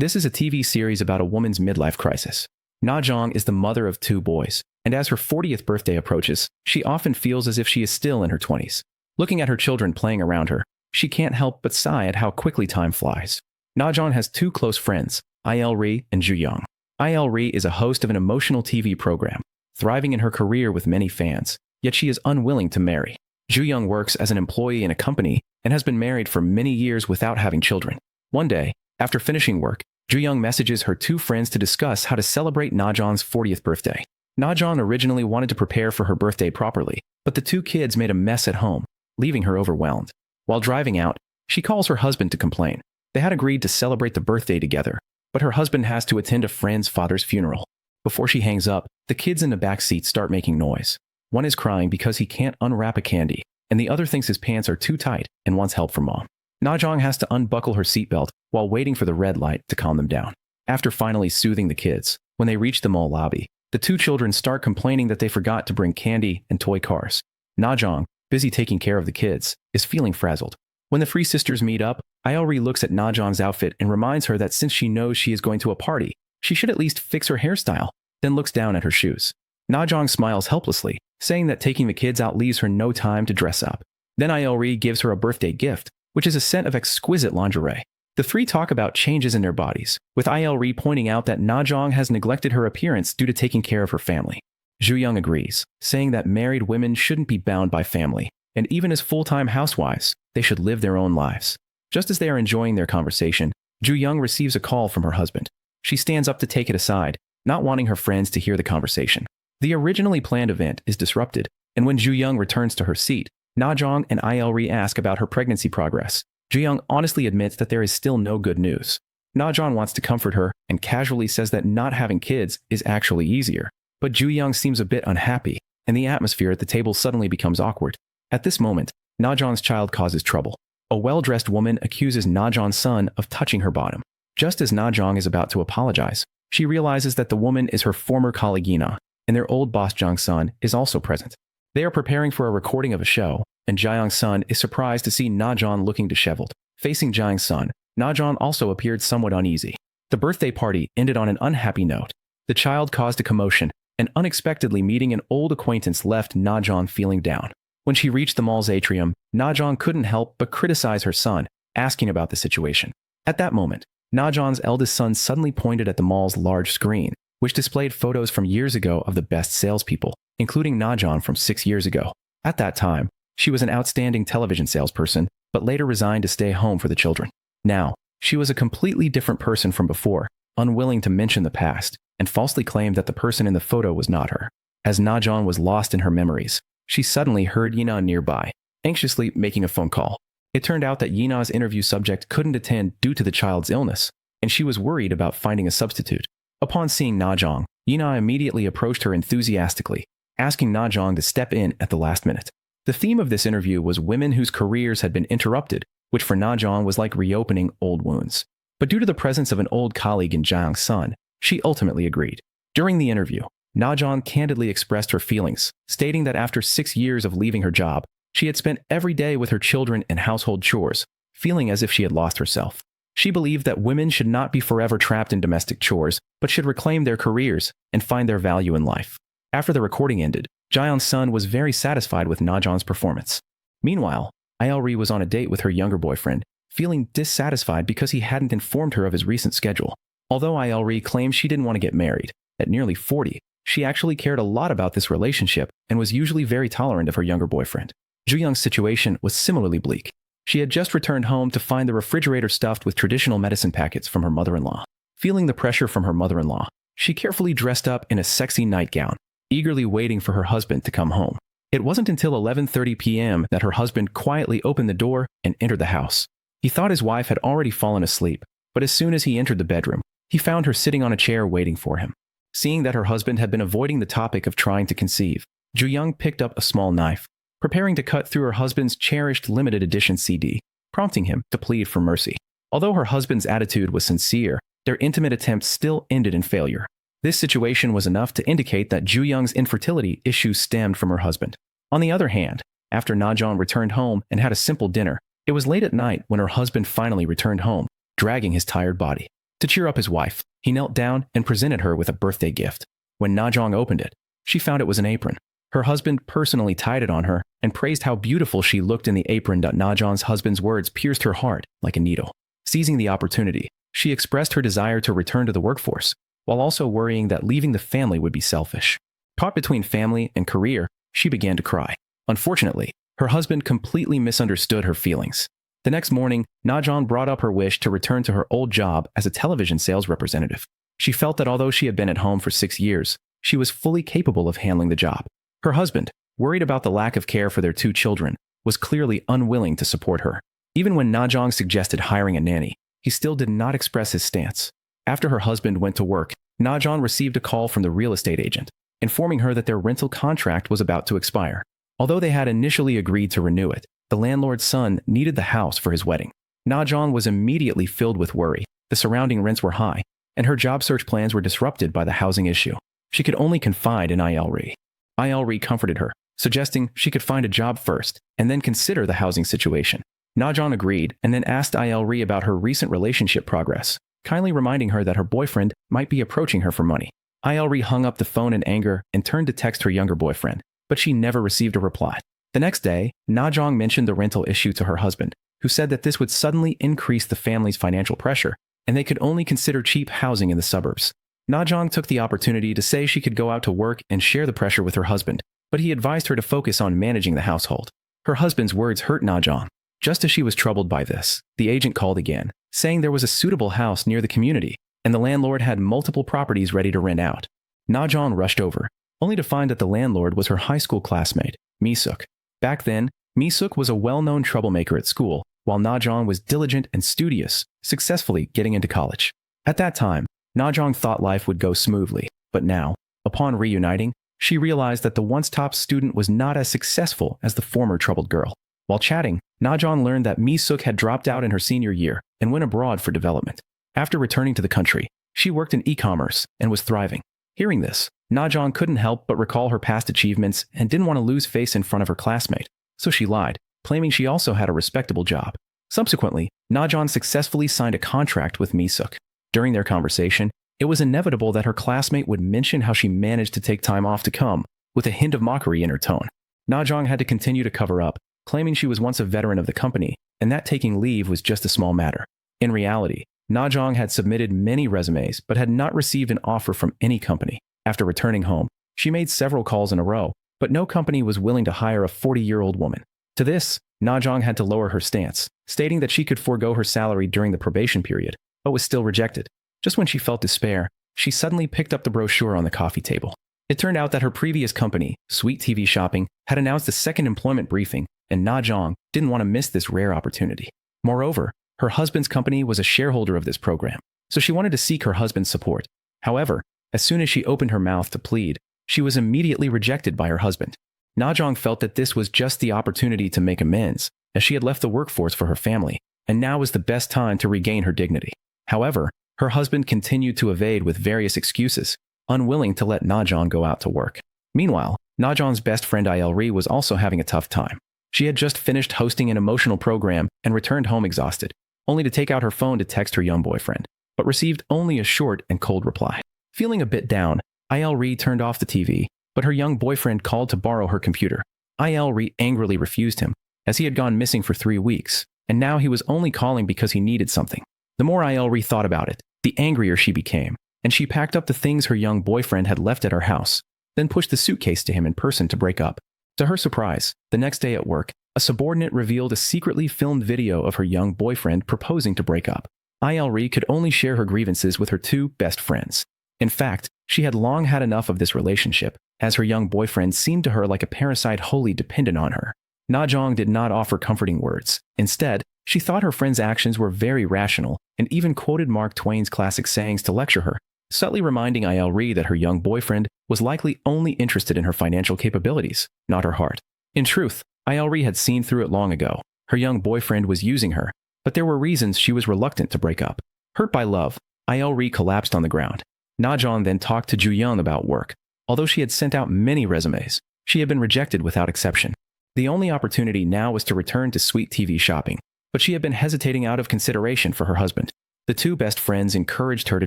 This is a TV series about a woman's midlife crisis. Na Jong is the mother of 2 boys, and as her 40th birthday approaches, she often feels as if she is still in her 20s. Looking at her children playing around her, she can't help but sigh at how quickly time flies. Na Jong has 2 close friends, Il-ri and Ju-young. Il-ri is a host of an emotional TV program, thriving in her career with many fans, yet she is unwilling to marry. Ju-young works as an employee in a company and has been married for many years without having children. One day, after finishing work, Ju-young messages her 2 friends to discuss how to celebrate Na Jong's 40th birthday. Na Jong originally wanted to prepare for her birthday properly, but the 2 kids made a mess at home, leaving her overwhelmed. While driving out, she calls her husband to complain. They had agreed to celebrate the birthday together, but her husband has to attend a friend's father's funeral. Before she hangs up, the kids in the back seat start making noise. One is crying because he can't unwrap a candy, and the other thinks his pants are too tight and wants help from mom. Na Jong has to unbuckle her seatbelt while waiting for the red light to calm them down. After finally soothing the kids, when they reach the mall lobby, the 2 children start complaining that they forgot to bring candy and toy cars. Na Jong, busy taking care of the kids, is feeling frazzled. When the 3 sisters meet up, Il-ri looks at Na Jong's outfit and reminds her that since she knows she is going to a party, she should at least fix her hairstyle, then looks down at her shoes. Na Jong smiles helplessly, saying that taking the kids out leaves her no time to dress up. Then Il-ri gives her a birthday gift, which is a set of exquisite lingerie. The 3 talk about changes in their bodies, with Il-ri pointing out that Na Jong has neglected her appearance due to taking care of her family. Ju-young agrees, saying that married women shouldn't be bound by family, and even as full-time housewives, they should live their own lives. Just as they are enjoying their conversation, Ju-young receives a call from her husband. She stands up to take it aside, not wanting her friends to hear the conversation. The originally planned event is disrupted, and when Ju-young returns to her seat, Na Jong and Il-ri ask about her pregnancy progress. Ju-young honestly admits that there is still no good news. Na Jong wants to comfort her and casually says that not having kids is actually easier. But Ju-young seems a bit unhappy, and the atmosphere at the table suddenly becomes awkward. At this moment, Na Jong's child causes trouble. A well-dressed woman accuses Na Jong's son of touching her bottom. Just as Na Jong is about to apologize, she realizes that the woman is her former colleague Yina, and their old boss Jong's son is also present. They are preparing for a recording of a show, and Jaeyoung's son is surprised to see Na Jong looking disheveled. Facing Jaeyoung's son, Na Jong also appeared somewhat uneasy. The birthday party ended on an unhappy note. The child caused a commotion, and unexpectedly meeting an old acquaintance left Na Jong feeling down. When she reached the mall's atrium, Na Jong couldn't help but criticize her son, asking about the situation. At that moment, Na Jong's eldest son suddenly pointed at the mall's large screen, which displayed photos from years ago of the best salespeople, including Na Jong from 6 years ago. At that time, she was an outstanding television salesperson, but later resigned to stay home for the children. Now, she was a completely different person from before, unwilling to mention the past, and falsely claimed that the person in the photo was not her. As Na Jong was lost in her memories, she suddenly heard Yina nearby, anxiously making a phone call. It turned out that Yina's interview subject couldn't attend due to the child's illness, and she was worried about finding a substitute. Upon seeing Na Jong, Yina immediately approached her enthusiastically, asking Na Jong to step in at the last minute. The theme of this interview was women whose careers had been interrupted, which for Na Jong was like reopening old wounds. But due to the presence of an old colleague in Jaeyoung's son, she ultimately agreed. During the interview, Na Jong candidly expressed her feelings, stating that after 6 years of leaving her job, she had spent every day with her children and household chores, feeling as if she had lost herself. She believed that women should not be forever trapped in domestic chores, but should reclaim their careers and find their value in life. After the recording ended, Jaeyoung's son was very satisfied with Na Jong's performance. Meanwhile, Il-ri was on a date with her younger boyfriend, feeling dissatisfied because he hadn't informed her of his recent schedule. Although Il-ri claimed she didn't want to get married, at nearly 40, she actually cared a lot about this relationship and was usually very tolerant of her younger boyfriend. Ju-young's situation was similarly bleak. She had just returned home to find the refrigerator stuffed with traditional medicine packets from her mother-in-law. Feeling the pressure from her mother-in-law, she carefully dressed up in a sexy nightgown, eagerly waiting for her husband to come home. It wasn't until 11:30 p.m. that her husband quietly opened the door and entered the house. He thought his wife had already fallen asleep, but as soon as he entered the bedroom, he found her sitting on a chair waiting for him. Seeing that her husband had been avoiding the topic of trying to conceive, Ju-young picked up a small knife, preparing to cut through her husband's cherished limited edition CD, prompting him to plead for mercy. Although her husband's attitude was sincere, their intimate attempt still ended in failure. This situation was enough to indicate that Ju-young's infertility issues stemmed from her husband. On the other hand, after Na Jong returned home and had a simple dinner, it was late at night when her husband finally returned home, dragging his tired body. To cheer up his wife, he knelt down and presented her with a birthday gift. When Na-jong opened it, she found it was an apron. Her husband personally tied it on her and praised how beautiful she looked in the apron. Na-jong's husband's words pierced her heart like a needle. Seizing the opportunity, she expressed her desire to return to the workforce, while also worrying that leaving the family would be selfish. Caught between family and career, she began to cry. Unfortunately, her husband completely misunderstood her feelings. The next morning, Na-jong brought up her wish to return to her old job as a television sales representative. She felt that although she had been at home for 6 years, she was fully capable of handling the job. Her husband, worried about the lack of care for their 2 children, was clearly unwilling to support her. Even when Na-jong suggested hiring a nanny, he still did not express his stance. After her husband went to work, Na-jong received a call from the real estate agent, informing her that their rental contract was about to expire. Although they had initially agreed to renew it, the landlord's son needed the house for his wedding. Na-jong was immediately filled with worry. The surrounding rents were high, and her job search plans were disrupted by the housing issue. She could only confide in Il-ri. Il-ri comforted her, suggesting she could find a job first and then consider the housing situation. Na-jong agreed and then asked Il-ri about her recent relationship progress, kindly reminding her that her boyfriend might be approaching her for money. Il-ri hung up the phone in anger and turned to text her younger boyfriend, but she never received a reply. The next day, Na-jong mentioned the rental issue to her husband, who said that this would suddenly increase the family's financial pressure, and they could only consider cheap housing in the suburbs. Na-jong took the opportunity to say she could go out to work and share the pressure with her husband, but he advised her to focus on managing the household. Her husband's words hurt Na-jong. Just as she was troubled by this, the agent called again, saying there was a suitable house near the community, and the landlord had multiple properties ready to rent out. Na-jong rushed over, only to find that the landlord was her high school classmate, Mi-suk. Back then, Mi-suk was a well-known troublemaker at school, while Na-jong was diligent and studious, successfully getting into college. At that time, Na-jong thought life would go smoothly, but now, upon reuniting, she realized that the once top student was not as successful as the former troubled girl. While chatting, Na-jong learned that Mi-suk had dropped out in her senior year and went abroad for development. After returning to the country, she worked in e-commerce and was thriving. Hearing this, Na-jong couldn't help but recall her past achievements and didn't want to lose face in front of her classmate, so she lied, claiming she also had a respectable job. Subsequently, Na-jong successfully signed a contract with Mi-suk. During their conversation, it was inevitable that her classmate would mention how she managed to take time off to come, with a hint of mockery in her tone. Na-jong had to continue to cover up, claiming she was once a veteran of the company, and that taking leave was just a small matter. In reality, Na-jong had submitted many resumes but had not received an offer from any company. After returning home, she made several calls in a row, but no company was willing to hire a 40-year-old woman. To this, Na-jong had to lower her stance, stating that she could forego her salary during the probation period, but was still rejected. Just when she felt despair, she suddenly picked up the brochure on the coffee table. It turned out that her previous company, Sweet TV Shopping, had announced a second employment briefing, and Na-jong didn't want to miss this rare opportunity. Moreover, her husband's company was a shareholder of this program, so she wanted to seek her husband's support. However, as soon as she opened her mouth to plead, she was immediately rejected by her husband. Na-jong felt that this was just the opportunity to make amends, as she had left the workforce for her family, and now was the best time to regain her dignity. However, her husband continued to evade with various excuses, unwilling to let Na-jong go out to work. Meanwhile, Na-jong's best friend Il-ri was also having a tough time. She had just finished hosting an emotional program and returned home exhausted, only to take out her phone to text her young boyfriend, but received only a short and cold reply. Feeling a bit down, Il-ri turned off the TV, but her young boyfriend called to borrow her computer. Il-ri angrily refused him, as he had gone missing for 3 weeks, and now he was only calling because he needed something. The more Il-ri thought about it, the angrier she became, and she packed up the things her young boyfriend had left at her house, then pushed the suitcase to him in person to break up. To her surprise, the next day at work, a subordinate revealed a secretly filmed video of her young boyfriend proposing to break up. Il-ri could only share her grievances with her 2 best friends. In fact, she had long had enough of this relationship, as her young boyfriend seemed to her like a parasite wholly dependent on her. Na-jong did not offer comforting words. Instead, she thought her friend's actions were very rational and even quoted Mark Twain's classic sayings to lecture her, subtly reminding Il-ri that her young boyfriend was likely only interested in her financial capabilities, not her heart. In truth, Il-ri had seen through it long ago. Her young boyfriend was using her, but there were reasons she was reluctant to break up. Hurt by love, Il-ri collapsed on the ground. Na-jong then talked to Ju-yeon about work. Although she had sent out many resumes, she had been rejected without exception. The only opportunity now was to return to Sweet TV Shopping, but she had been hesitating out of consideration for her husband. The two best friends encouraged her to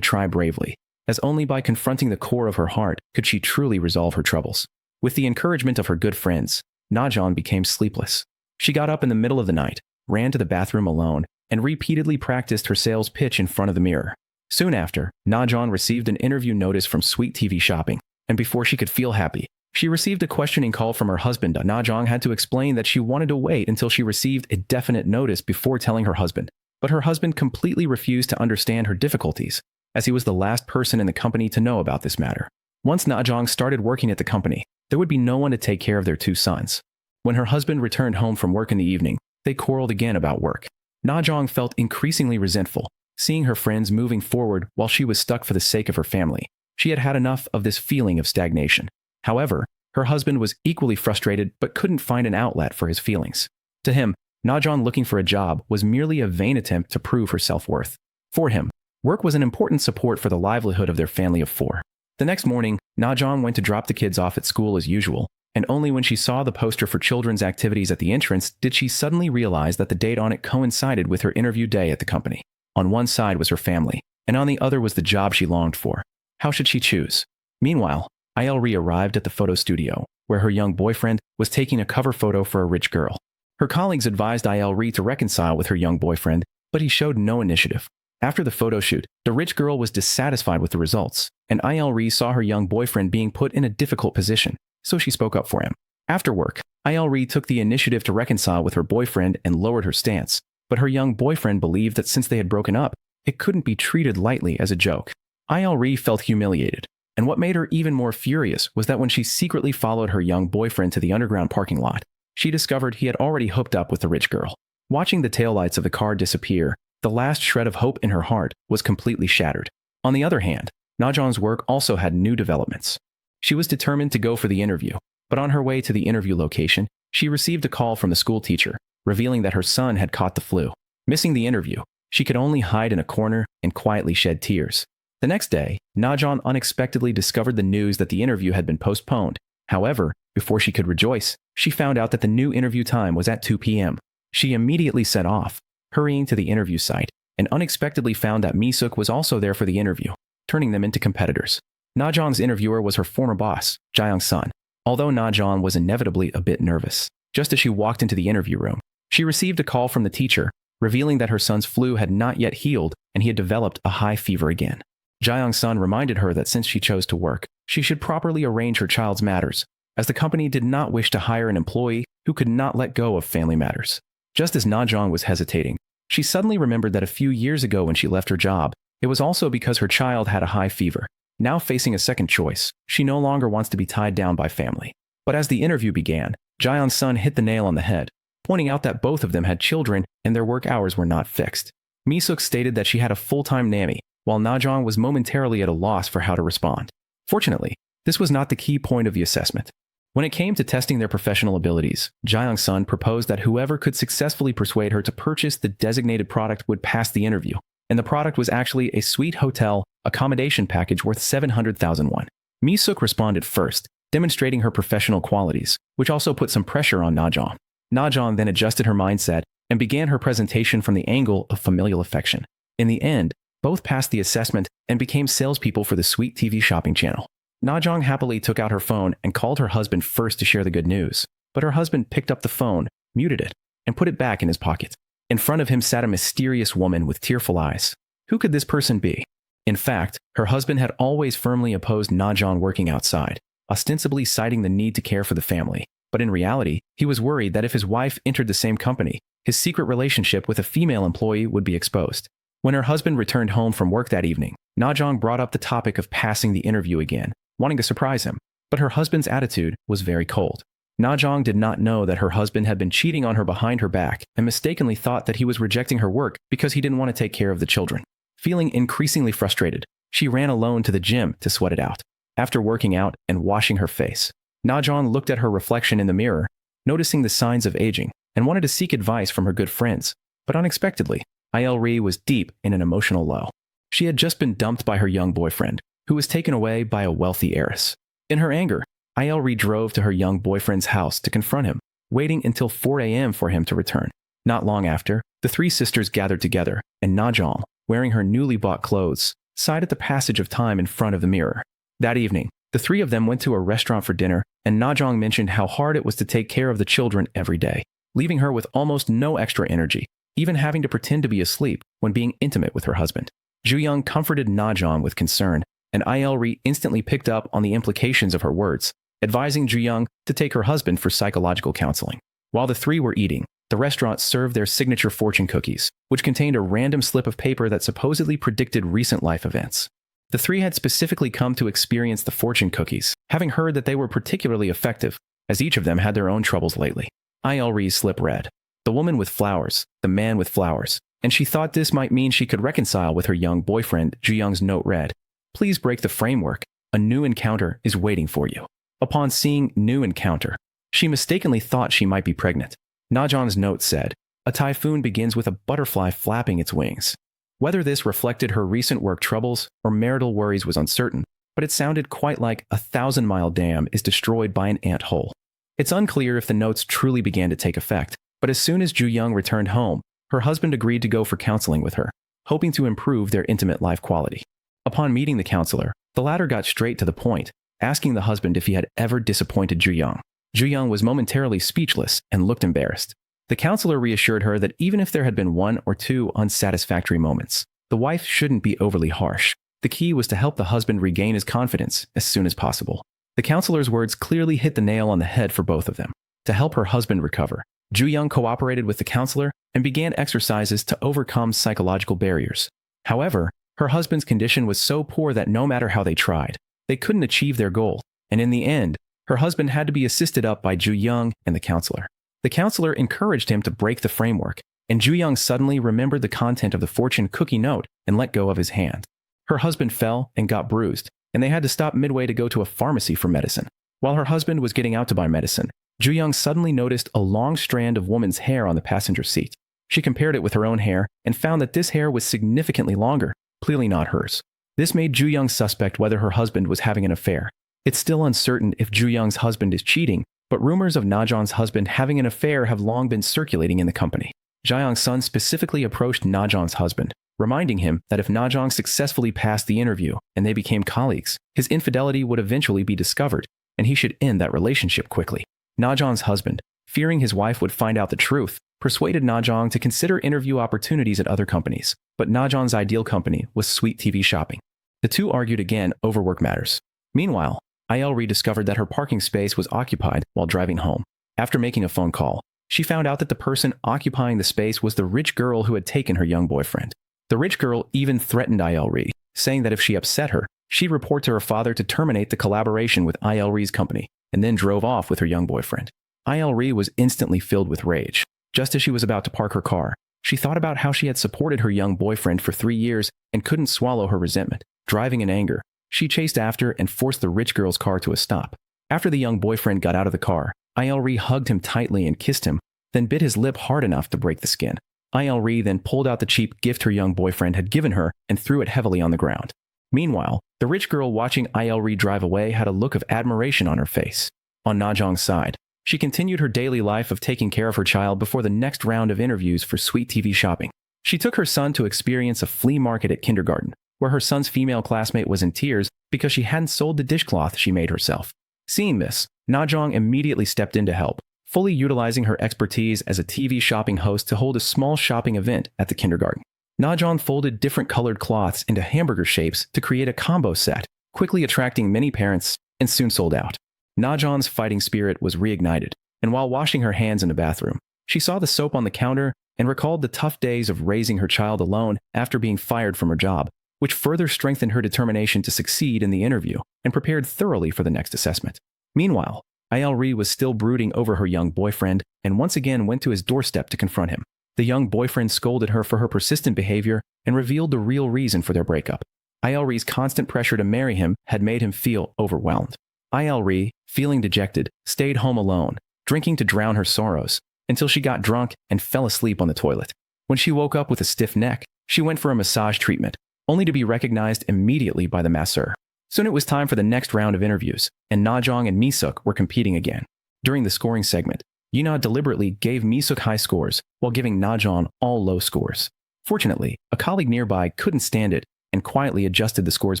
try bravely, as only by confronting the core of her heart could she truly resolve her troubles. With the encouragement of her good friends, Na-jeon became sleepless. She got up in the middle of the night, ran to the bathroom alone, and repeatedly practiced her sales pitch in front of the mirror. Soon after, Na-jeon received an interview notice from Sweet TV Shopping, and before she could feel happy, she received a questioning call from her husband. Na-jeon had to explain that she wanted to wait until she received a definite notice before telling her husband. But her husband completely refused to understand her difficulties, as he was the last person in the company to know about this matter. Once Na-jeon started working at the company, there would be no one to take care of their two sons. When her husband returned home from work in the evening, they quarreled again about work. Na-jeon felt increasingly resentful, seeing her friends moving forward while she was stuck for the sake of her family. She had had enough of this feeling of stagnation. However, her husband was equally frustrated but couldn't find an outlet for his feelings. To him, Na-jeon looking for a job was merely a vain attempt to prove her self-worth. For him, work was an important support for the livelihood of their family of four. The next morning, Na-jeon went to drop the kids off at school as usual, and only when she saw the poster for children's activities at the entrance did she suddenly realize that the date on it coincided with her interview day at the company. On one side was her family, and on the other was the job she longed for. How should she choose? Meanwhile, Il-ri arrived at the photo studio, where her young boyfriend was taking a cover photo for a rich girl. Her colleagues advised Il-ri to reconcile with her young boyfriend, but he showed no initiative. After the photo shoot, the rich girl was dissatisfied with the results, and Il-ri saw her young boyfriend being put in a difficult position, so she spoke up for him. After work, Il-ri took the initiative to reconcile with her boyfriend and lowered her stance, but her young boyfriend believed that since they had broken up, it couldn't be treated lightly as a joke. Il-ri felt humiliated, and what made her even more furious was that when she secretly followed her young boyfriend to the underground parking lot, she discovered he had already hooked up with the rich girl. Watching the taillights of the car disappear, the last shred of hope in her heart was completely shattered. On the other hand, Na-jeon's work also had new developments. She was determined to go for the interview, but on her way to the interview location, she received a call from the school teacher, revealing that her son had caught the flu. Missing the interview, she could only hide in a corner and quietly shed tears. The next day, Na-jeon unexpectedly discovered the news that the interview had been postponed. However, before she could rejoice, she found out that the new interview time was at 2 p.m. She immediately set off, hurrying to the interview site, and unexpectedly found that Mi-suk was also there for the interview, turning them into competitors. Na-jeon's interviewer was her former boss, Jae-young's son. Although Na-jeon was inevitably a bit nervous, just as she walked into the interview room, she received a call from the teacher, revealing that her son's flu had not yet healed and he had developed a high fever again. Jae-young's son reminded her that since she chose to work, she should properly arrange her child's matters, as the company did not wish to hire an employee who could not let go of family matters. Just as Na-jeon was hesitating, she suddenly remembered that a few years ago when she left her job, it was also because her child had a high fever. Now facing a second choice, she no longer wants to be tied down by family. But as the interview began, Jae-young's son hit the nail on the head, pointing out that both of them had children and their work hours were not fixed. Mi-suk stated that she had a full-time nanny, while Na-jeon was momentarily at a loss for how to respond. Fortunately, this was not the key point of the assessment. When it came to testing their professional abilities, Jae-young's son proposed that whoever could successfully persuade her to purchase the designated product would pass the interview, and the product was actually a suite hotel accommodation package worth 700,000 won. Mi-suk responded first, demonstrating her professional qualities, which also put some pressure on Na-jeon. Na-jeon then adjusted her mindset and began her presentation from the angle of familial affection. In the end, both passed the assessment and became salespeople for the Sweet TV shopping channel. Na-jeon happily took out her phone and called her husband first to share the good news, but her husband picked up the phone, muted it, and put it back in his pocket. In front of him sat a mysterious woman with tearful eyes. Who could this person be? In fact, her husband had always firmly opposed Na-jeon working outside, ostensibly citing the need to care for the family. But in reality, he was worried that if his wife entered the same company, his secret relationship with a female employee would be exposed. When her husband returned home from work that evening, Na-jeon brought up the topic of passing the interview again, wanting to surprise him, but her husband's attitude was very cold. Na-jeon did not know that her husband had been cheating on her behind her back and mistakenly thought that he was rejecting her work because he didn't want to take care of the children. Feeling increasingly frustrated, she ran alone to the gym to sweat it out. After working out and washing her face, Na-jeon looked at her reflection in the mirror, noticing the signs of aging, and wanted to seek advice from her good friends. But unexpectedly, Il-ri was deep in an emotional low. She had just been dumped by her young boyfriend, who was taken away by a wealthy heiress. In her anger, Il-ri drove to her young boyfriend's house to confront him, waiting until 4 a.m. for him to return. Not long after, the three sisters gathered together, and Na-jeon, wearing her newly bought clothes, sighed at the passage of time in front of the mirror. That evening, the three of them went to a restaurant for dinner, and Na-jong mentioned how hard it was to take care of the children every day, leaving her with almost no extra energy, even having to pretend to be asleep when being intimate with her husband. Ju-young comforted Na-jong with concern, and Il-ri instantly picked up on the implications of her words, advising Ju-young to take her husband for psychological counseling. While the three were eating, the restaurant served their signature fortune cookies, which contained a random slip of paper that supposedly predicted recent life events. The three had specifically come to experience the fortune cookies, having heard that they were particularly effective, as each of them had their own troubles lately. Il-ri's slip read, "The woman with flowers, the man with flowers," and she thought this might mean she could reconcile with her young boyfriend. Ju-young's note read, "Please break the framework. A new encounter is waiting for you." Upon seeing "new encounter," she mistakenly thought she might be pregnant. Na-jong's note said, "A typhoon begins with a butterfly flapping its wings." Whether this reflected her recent work troubles or marital worries was uncertain, but it sounded quite like a 1,000-mile dam is destroyed by an ant hole. It's unclear if the notes truly began to take effect, but as soon as Ju-young returned home, her husband agreed to go for counseling with her, hoping to improve their intimate life quality. Upon meeting the counselor, the latter got straight to the point, asking the husband if he had ever disappointed Ju-young. Ju-young was momentarily speechless and looked embarrassed. The counselor reassured her that even if there had been one or two unsatisfactory moments, the wife shouldn't be overly harsh. The key was to help the husband regain his confidence as soon as possible. The counselor's words clearly hit the nail on the head for both of them. To help her husband recover, Ju-young cooperated with the counselor and began exercises to overcome psychological barriers. However, her husband's condition was so poor that no matter how they tried, they couldn't achieve their goal, and in the end, her husband had to be assisted up by Ju-young and the counselor. The counselor encouraged him to break the framework, and Ju-young suddenly remembered the content of the fortune cookie note and let go of his hand. Her husband fell and got bruised, and they had to stop midway to go to a pharmacy for medicine. While her husband was getting out to buy medicine, Ju-young suddenly noticed a long strand of woman's hair on the passenger seat. She compared it with her own hair and found that this hair was significantly longer, clearly not hers. This made Ju-young suspect whether her husband was having an affair. It's still uncertain if Ju-young's husband is cheating, but rumors of Na-jong's husband having an affair have long been circulating in the company. Jae-young's son specifically approached Na-jong's husband, reminding him that if Na-jong successfully passed the interview and they became colleagues, his infidelity would eventually be discovered, and he should end that relationship quickly. Na-jong's husband, fearing his wife would find out the truth, persuaded Na-jong to consider interview opportunities at other companies, but Na-jong's ideal company was Sweet TV Shopping. The two argued again over work matters. Meanwhile, Il-ri discovered that her parking space was occupied while driving home. After making a phone call, she found out that the person occupying the space was the rich girl who had taken her young boyfriend. The rich girl even threatened Il-ri, saying that if she upset her, she'd report to her father to terminate the collaboration with Il-ri's company, and then drove off with her young boyfriend. Il-ri was instantly filled with rage. Just as she was about to park her car, she thought about how she had supported her young boyfriend for 3 years and couldn't swallow her resentment. Driving in anger, she chased after and forced the rich girl's car to a stop. After the young boyfriend got out of the car, Il-ri hugged him tightly and kissed him, then bit his lip hard enough to break the skin. Il-ri then pulled out the cheap gift her young boyfriend had given her and threw it heavily on the ground. Meanwhile, the rich girl watching Il-ri drive away had a look of admiration on her face. On Na-jong's side, she continued her daily life of taking care of her child before the next round of interviews for Sweet TV Shopping. She took her son to experience a flea market at kindergarten, where her son's female classmate was in tears because she hadn't sold the dishcloth she made herself. Seeing this, Na-jong immediately stepped in to help, fully utilizing her expertise as a TV shopping host to hold a small shopping event at the kindergarten. Na-jong folded different colored cloths into hamburger shapes to create a combo set, quickly attracting many parents, and soon sold out. Na-jong's fighting spirit was reignited, and while washing her hands in the bathroom, she saw the soap on the counter and recalled the tough days of raising her child alone after being fired from her job, which further strengthened her determination to succeed in the interview and prepared thoroughly for the next assessment. Meanwhile, Il-ri was still brooding over her young boyfriend and once again went to his doorstep to confront him. The young boyfriend scolded her for her persistent behavior and revealed the real reason for their breakup. Il-ri's constant pressure to marry him had made him feel overwhelmed. Il-ri, feeling dejected, stayed home alone, drinking to drown her sorrows, until she got drunk and fell asleep on the toilet. When she woke up with a stiff neck, she went for a massage treatment, only to be recognized immediately by the masseur. Soon it was time for the next round of interviews, and Na-jong and Mi-suk were competing again. During the scoring segment, Yuna deliberately gave Mi-suk high scores while giving Na-jong all low scores. Fortunately, a colleague nearby couldn't stand it and quietly adjusted the scores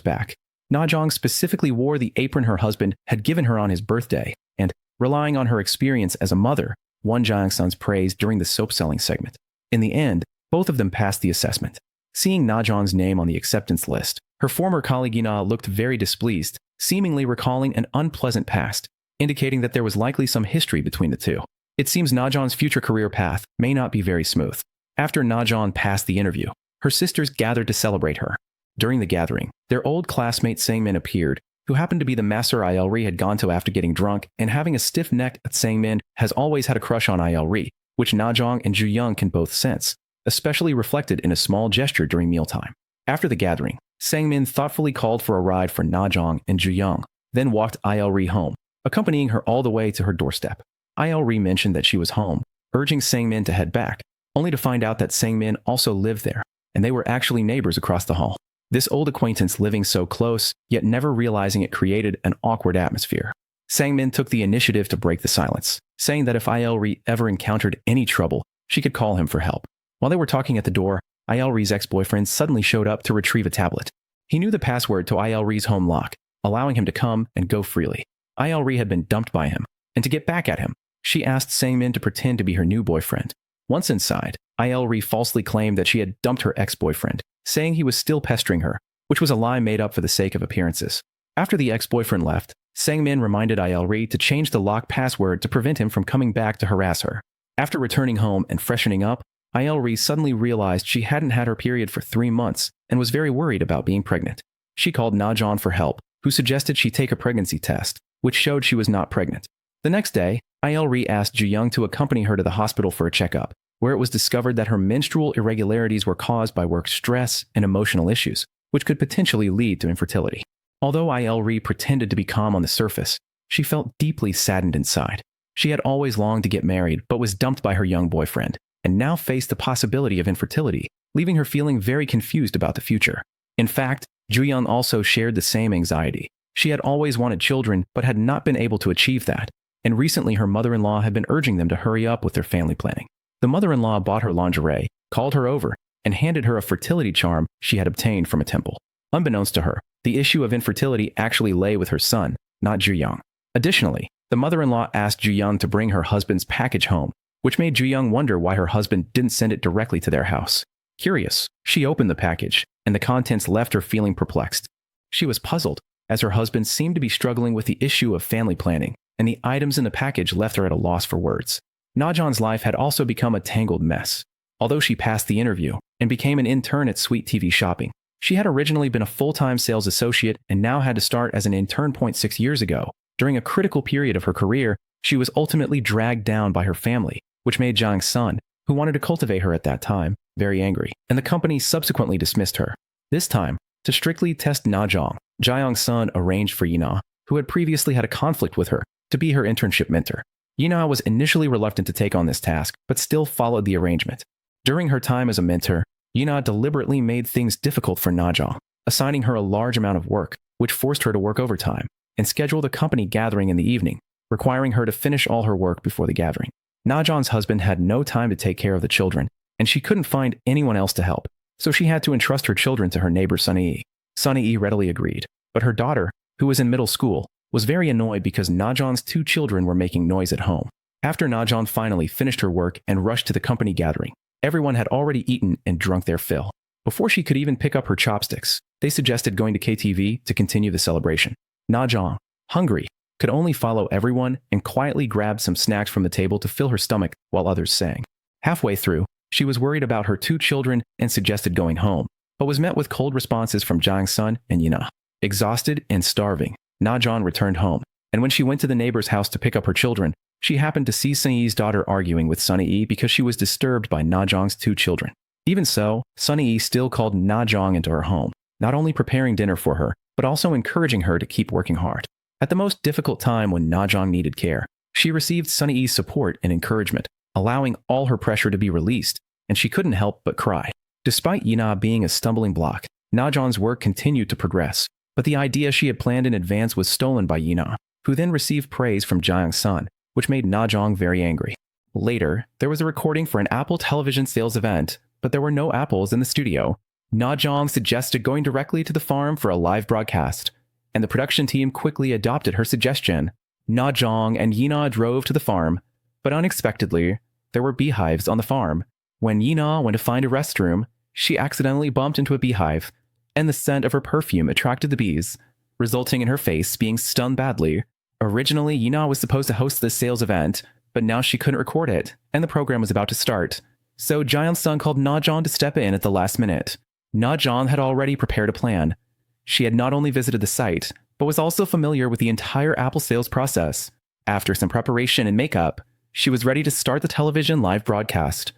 back. Na-jong specifically wore the apron her husband had given her on his birthday, and, relying on her experience as a mother, won Jae-sun's praise during the soap-selling segment. In the end, both of them passed the assessment. Seeing Na-jong's name on the acceptance list, her former colleague Yuna looked very displeased, seemingly recalling an unpleasant past, indicating that there was likely some history between the two. It seems Na-jong's future career path may not be very smooth. After Na-jong passed the interview, her sisters gathered to celebrate her. During the gathering, their old classmate Sang-min appeared, who happened to be the master Il-ri had gone to after getting drunk, and having a stiff-necked Sang-min has always had a crush on Il-ri, which Na-jong and Ju-young can both sense, especially reflected in a small gesture during mealtime. After the gathering, Sang-min thoughtfully called for a ride for Na-jong and Ju-young, then walked Il-ri home, accompanying her all the way to her doorstep. Il-ri mentioned that she was home, urging Sang-min to head back, only to find out that Sang-min also lived there, and they were actually neighbors across the hall. This old acquaintance living so close, yet never realizing it created an awkward atmosphere. Sang-min took the initiative to break the silence, saying that if Il-ri ever encountered any trouble, she could call him for help. While they were talking at the door, Il-ri's ex-boyfriend suddenly showed up to retrieve a tablet. He knew the password to Il-ri's home lock, allowing him to come and go freely. Il-ri had been dumped by him, and to get back at him, she asked Sang-min to pretend to be her new boyfriend. Once inside, Il-ri falsely claimed that she had dumped her ex-boyfriend, saying he was still pestering her, which was a lie made up for the sake of appearances. After the ex-boyfriend left, Sang-min reminded Il-ri to change the lock password to prevent him from coming back to harass her. After returning home and freshening up, Il-ri suddenly realized she hadn't had her period for 3 months and was very worried about being pregnant. She called Na-jong for help, who suggested she take a pregnancy test, which showed she was not pregnant. The next day, Il-ri asked Ju-young to accompany her to the hospital for a checkup, where it was discovered that her menstrual irregularities were caused by work stress and emotional issues, which could potentially lead to infertility. Although Il-ri pretended to be calm on the surface, she felt deeply saddened inside. She had always longed to get married but was dumped by her young boyfriend, and now faced the possibility of infertility, leaving her feeling very confused about the future. In fact, Ju-young also shared the same anxiety. She had always wanted children but had not been able to achieve that, and recently her mother-in-law had been urging them to hurry up with their family planning. The mother-in-law bought her lingerie, called her over, and handed her a fertility charm she had obtained from a temple. Unbeknownst to her, the issue of infertility actually lay with her son, not Ju-young. Additionally, the mother-in-law asked Ju-young to bring her husband's package home, which made Ju-young wonder why her husband didn't send it directly to their house. Curious, she opened the package, and the contents left her feeling perplexed. She was puzzled, as her husband seemed to be struggling with the issue of family planning, and the items in the package left her at a loss for words. Na-jong's life had also become a tangled mess. Although she passed the interview and became an intern at Sweet TV Shopping, she had originally been a full-time sales associate and now had to start as an intern. 6 years ago. During a critical period of her career, she was ultimately dragged down by her family, which made Jang-sun, who wanted to cultivate her at that time, very angry, and the company subsequently dismissed her. This time, to strictly test Na-jong, Jang-sun arranged for Yuna, who had previously had a conflict with her, to be her internship mentor. Yuna was initially reluctant to take on this task, but still followed the arrangement. During her time as a mentor, Yuna deliberately made things difficult for Na-jong, assigning her a large amount of work, which forced her to work overtime, and scheduled a company gathering in the evening, requiring her to finish all her work before the gathering. Na-jong's husband had no time to take care of the children, and she couldn't find anyone else to help, so she had to entrust her children to her neighbor Sunny-e. Sunny-e readily agreed, but her daughter, who was in middle school, was very annoyed because Na-jong's 2 children were making noise at home. After Na-jong finally finished her work and rushed to the company gathering, everyone had already eaten and drunk their fill. Before she could even pick up her chopsticks, they suggested going to KTV to continue the celebration. Na-jong, hungry, could only follow everyone and quietly grabbed some snacks from the table to fill her stomach while others sang. Halfway through, she was worried about her 2 children and suggested going home, but was met with cold responses from Jang-sun and Yuna. Exhausted and starving, Na-jong returned home, and when she went to the neighbor's house to pick up her children, she happened to see Sunny-e's daughter arguing with Sunny-e because she was disturbed by Na-jong's 2 children. Even so, Sunny-e still called Na-jong into her home, not only preparing dinner for her, but also encouraging her to keep working hard. At the most difficult time when Na-jong needed care, she received Sunny-e's support and encouragement, allowing all her pressure to be released, and she couldn't help but cry. Despite Yuna being a stumbling block, Na-jong's work continued to progress, but the idea she had planned in advance was stolen by Yuna, who then received praise from Jang-sun, which made Na-jong very angry. Later, there was a recording for an Apple television sales event, but there were no apples in the studio. Na Jong suggested going directly to the farm for a live broadcast, and the production team quickly adopted her suggestion. Na Jong and Yina drove to the farm, but unexpectedly, there were beehives on the farm. When Yina went to find a restroom, she accidentally bumped into a beehive, and the scent of her perfume attracted the bees, resulting in her face being stung badly. Originally, Yina was supposed to host this sales event, but now she couldn't record it, and the program was about to start. So Jaeyoung-sung called Na Jong to step in at the last minute. Na Jong had already prepared a plan. She had not only visited the site, but was also familiar with the entire Apple sales process. After some preparation and makeup, she was ready to start the television live broadcast.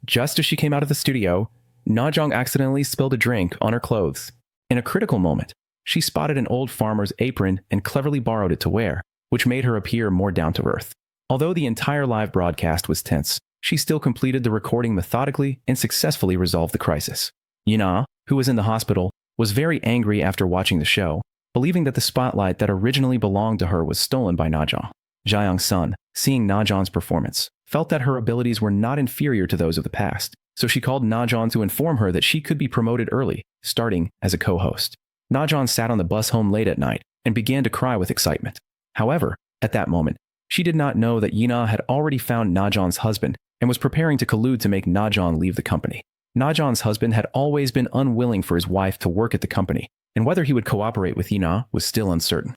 Just as she came out of the studio, Na Jong accidentally spilled a drink on her clothes. In a critical moment, she spotted an old farmer's apron and cleverly borrowed it to wear, which made her appear more down to earth. Although the entire live broadcast was tense, she still completed the recording methodically and successfully resolved the crisis. Yina, who was in the hospital, was very angry after watching the show, believing that the spotlight that originally belonged to her was stolen by Na Jong. Jaeyoung-sung, seeing Na Jong's performance, felt that her abilities were not inferior to those of the past, so she called Na Jong to inform her that she could be promoted early, starting as a co-host. Na Jong sat on the bus home late at night and began to cry with excitement. However, at that moment, she did not know that Yina had already found Na Jong's husband and was preparing to collude to make Na Jong leave the company. Na Jong's husband had always been unwilling for his wife to work at the company, and whether he would cooperate with Yina was still uncertain.